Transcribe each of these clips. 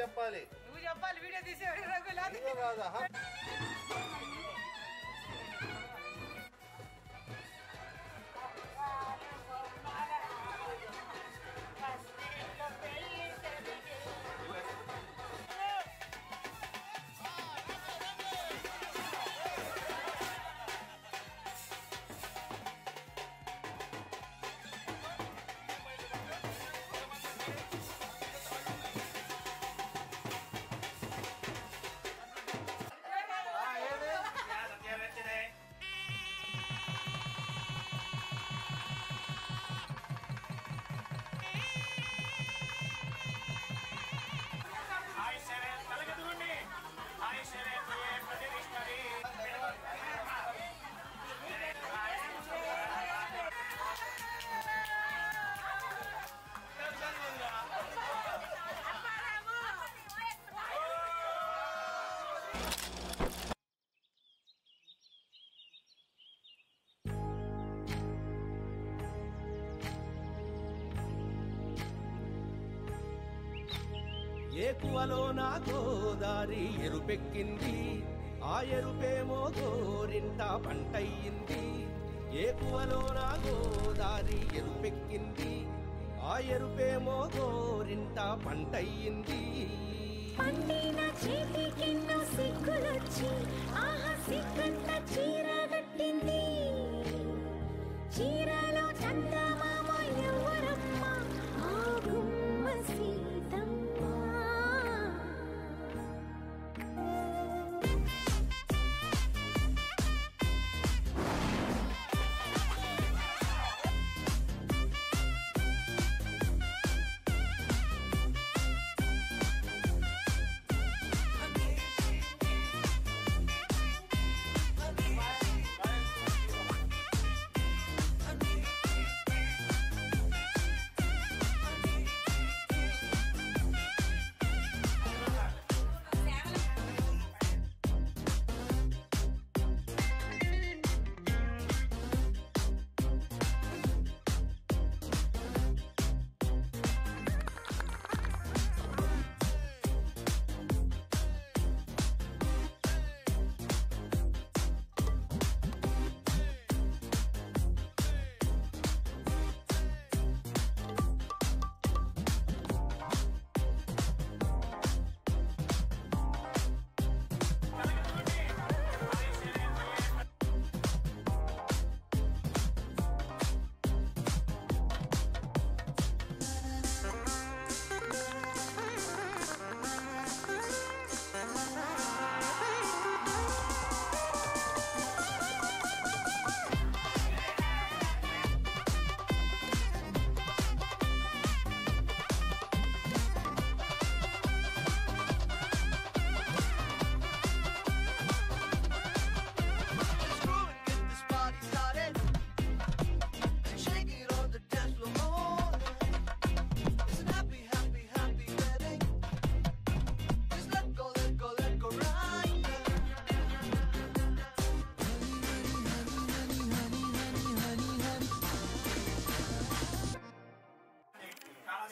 చెప్పాలి. నువ్వు చెప్పాలి. వీడియో తీసే కాదా? ఏకువలో నా గోదారి ఎరుపెక్కింది, ఆ ఎరుపేమో గోరింట పంటయ్యింది. ఏకువలో నా గోదారి ఎరుపెక్కింది, ఆ ఎరుపేమో గోరింట పంటయ్యింది. పండిన చేతికెన్నో సిగ్గులొచ్చి ఆహా సిగ్గంత చీర కట్టింది. చీరలో చందమామ ఎవరమ్మ, ఆ గుమ్మ సీతమ్మ.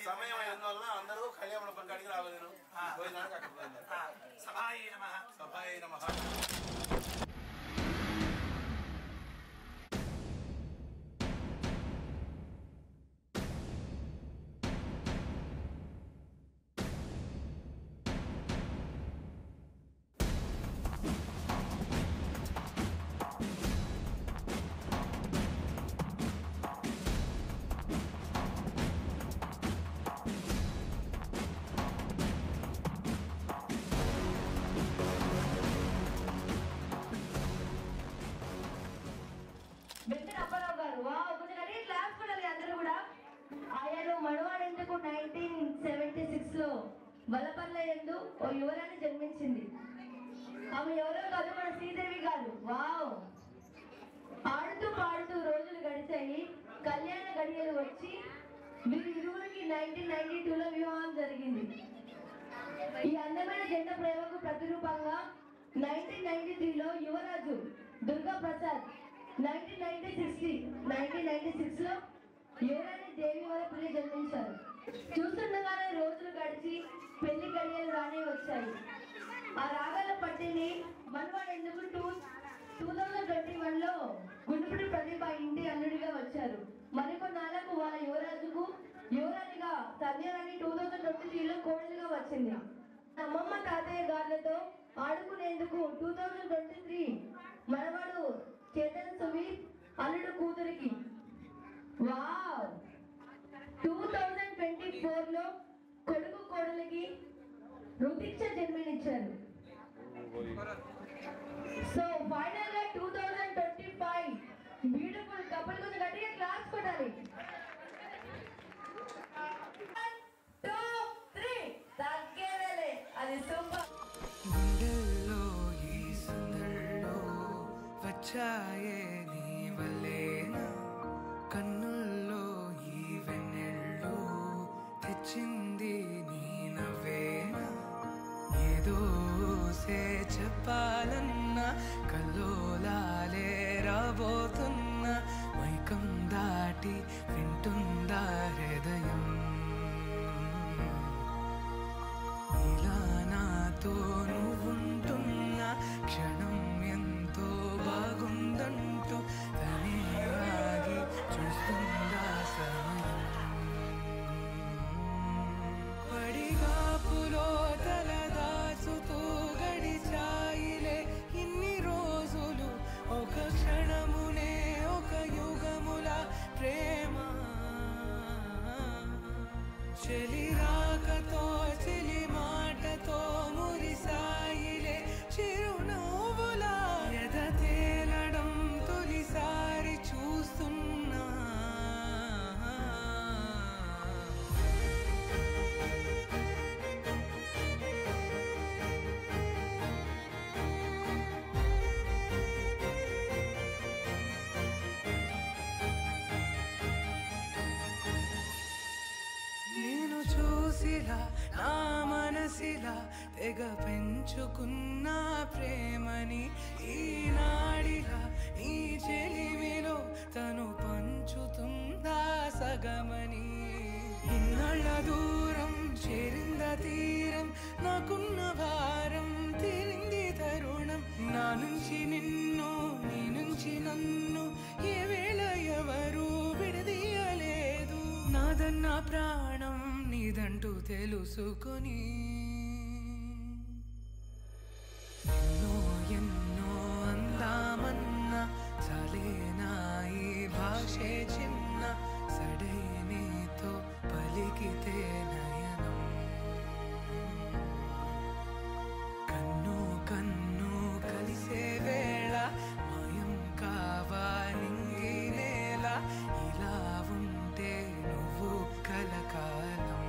సమయం అయినందువల్ల అందరూ కళ్యాణ కాడికి రాలేదు. సభాయ నమః. సభాయ నమః. ఆయనను మడవాడెందుకు 1976 లో వలపల్ల యందు ఓ యువరాణి జన్మించింది. ఆమె ఎవరో కాదు, మన శ్రీదేవి గారు. వావ్! ఆడుతూ పాడుతూ రోజులు గడిచాయి. కళ్యాణ గడియలు వచ్చి వీరి ఇరువురికి 1992లో వివాహం జరిగింది. ఈ అందమైన జంట ప్రేమకు ప్రతిరూపంగా 1993లో యువరాజు దుర్గా ప్రసాద్ 1996లో యువరాణి దేవి వారి పిల్లి జన్మించారు. చూస్తుండగానే రోజులు గడిచి పెళ్లి గడియలు రానే వచ్చాయి. ఆ రాగాల పట్టిని మనవాడు ఎందుకు 2021లో గుండుపుడి ప్రతిభ ఇంటి అల్లుడిగా వచ్చారు. మరికొన్నాళ్లకు వాళ్ళ యువరాణిగా సంధ్యారాణి 2023లో కోడలుగా వచ్చింది. అమ్మమ్మ తాతయ్య గారులతో ఆడుకునేందుకు 2023 మనవాడు చేతన్ సువీర్ అల్లుడు కూతురికి. వావ్! 2024లో కొడుకు కోడలికి రుతిక్ష జన్మనిచ్చారు. సో ఫైనల్ గా 2025 బ్యూటిఫుల్ కపుల్ కు గట్టిగా క్లాస్ కొట్టాలి. 1 2 3 తగ్గేదేలే, అది సూపర్. గుండెల్లో ఈ సందడిలో వచ్చాయే నీ వల్లేనా, కన్నుల్లో ఈ వెన్నెళ్ళు తెచ్చింది నీ నవ్వేనా, ఏదో చెప్పాలన్నా కల్లోలాలే రాబోతున్నా, మైకం దాటి వింటుందా హృదయం, ఇలా నాతో నువ్వుంటున్న క్షణం ఎంతో బాగుందంటూ తనే ఆగి చూస్తుందా సమయం, పడిగాపులో తలదాచుతూ గడిచాయిలే ఇన్ని రోజులు, ఒక క్షణమునే ఒక యుగముల ప్రేమ, చెలి రాకతో చెలి మాటతో మురిసాయిలే చిరునవ్వులా, ఎద తేలడం తొలిసారి చూస్తున్నా, నేను చూసిలా నా మనసిలా తెగ పెంచుకున్న ప్రేమని, ఈనాడిలా నీ చెలిమిలో తను పంచుతుందా సగమని, ఇన్నాళ్ళ దూరం చేరింద తీరం, నాకున్న భారం తీరింది తరుణం, నా నుంచి నిన్ను నీ నుంచి నన్ను ఏ వేళ ఎవరు విడదీయలేదు, నాదన్న ప్రాణం నీదంటూ తెలుసుకొని, ఎన్నో ఎన్నో అందామన్నా చాలేనా ఈ భాషే చిన్న, సడైనేతో పలికితే నయనం, కన్ను కన్ను కలిసే వేళ మాయం కావాలింగి నేల, ఇలా ఉంటే నువ్వు కలకాలం,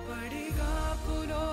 పడిగాపులో